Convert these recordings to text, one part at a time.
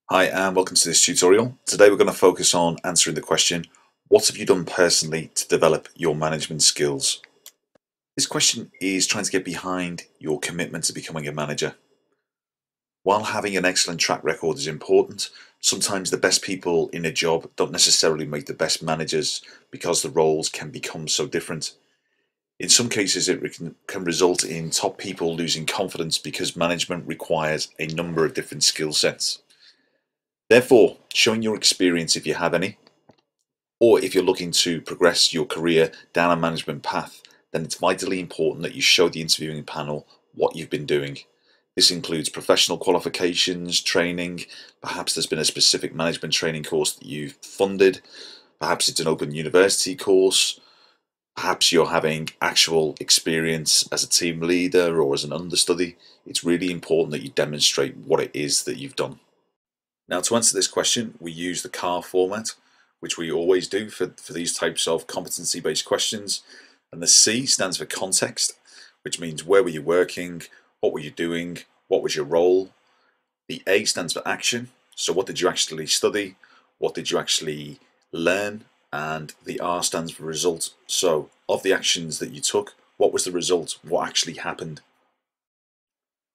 Hi and welcome to this tutorial. Today we're going to focus on answering the question, what have you done personally to develop your management skills? This question is trying to get behind your commitment to becoming a manager. While having an excellent track record is important, sometimes the best people in a job don't necessarily make the best managers because the roles can become so different. In some cases it can result in top people losing confidence because management requires a number of different skill sets. Therefore, showing your experience if you have any, or if you're looking to progress your career down a management path, then it's vitally important that you show the interviewing panel what you've been doing. This includes professional qualifications, training, perhaps there's been a specific management training course that you've funded, perhaps it's an open university course, perhaps you're having actual experience as a team leader or as an understudy. It's really important that you demonstrate what it is that you've done. Now, to answer this question, we use the CAR format, which we always do for these types of competency-based questions. And the C stands for context, which means where were you working, what were you doing, what was your role. The A stands for action, so what did you actually study, what did you actually learn, and the R stands for result. So, of the actions that you took, what was the result, what actually happened?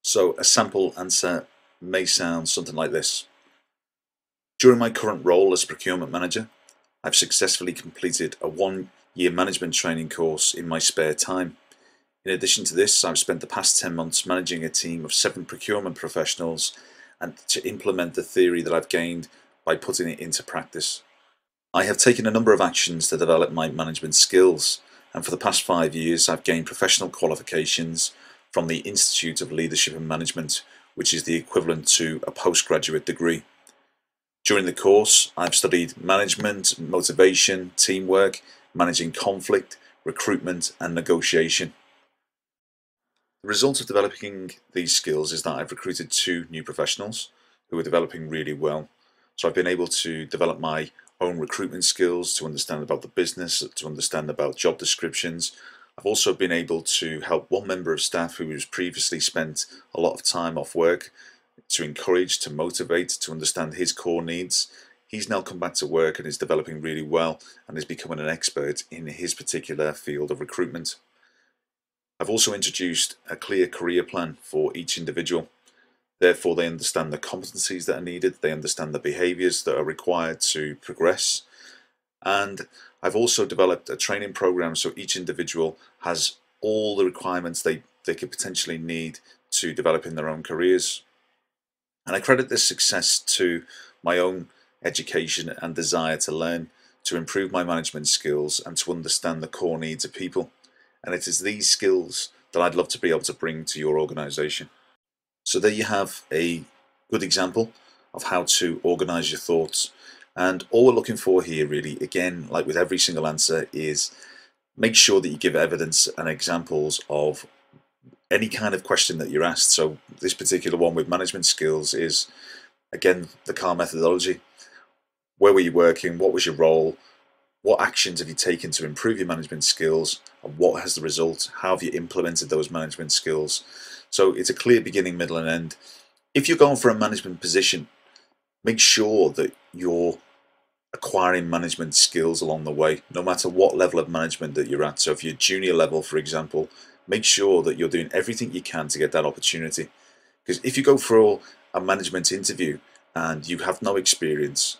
So, a sample answer may sound something like this. During my current role as procurement manager, I've successfully completed a 1-year management training course in my spare time. In addition to this, I've spent the past 10 months managing a team of 7 procurement professionals and to implement the theory that I've gained by putting it into practice. I have taken a number of actions to develop my management skills, and for the past 5 years I've gained professional qualifications from the Institute of Leadership and Management, which is the equivalent to a postgraduate degree. During the course, I've studied management, motivation, teamwork, managing conflict, recruitment, and negotiation. The result of developing these skills is that I've recruited 2 new professionals who are developing really well. So I've been able to develop my own recruitment skills, to understand about the business, to understand about job descriptions. I've also been able to help one member of staff who was previously spent a lot of time off work, to encourage, to motivate, to understand his core needs. He's now come back to work and is developing really well and is becoming an expert in his particular field of recruitment. I've also introduced a clear career plan for each individual. Therefore, they understand the competencies that are needed, they understand the behaviours that are required to progress. And I've also developed a training program so each individual has all the requirements they could potentially need to develop in their own careers. And I credit this success to my own education and desire to learn, to improve my management skills and to understand the core needs of people. And it is these skills that I'd love to be able to bring to your organisation. So there you have a good example of how to organise your thoughts. And all we're looking for here really, again, like with every single answer, is make sure that you give evidence and examples of any kind of question that you're asked. So this particular one with management skills is, again, the CAR methodology. Where were you working? What was your role? What actions have you taken to improve your management skills? And what has the result? How have you implemented those management skills? So it's a clear beginning, middle and end. If you're going for a management position, make sure that you're acquiring management skills along the way, no matter what level of management that you're at. So if you're junior level, for example, make sure that you're doing everything you can to get that opportunity. Because if you go for a management interview and you have no experience,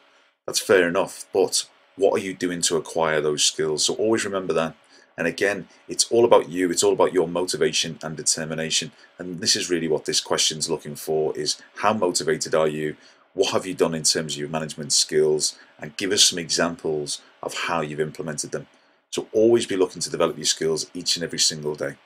that's fair enough, but what are you doing to acquire those skills? So always remember that. And again, it's all about you, it's all about your motivation and determination. And this is really what this question's looking for, is how motivated are you? What have you done in terms of your management skills? And give us some examples of how you've implemented them. So always be looking to develop your skills each and every single day.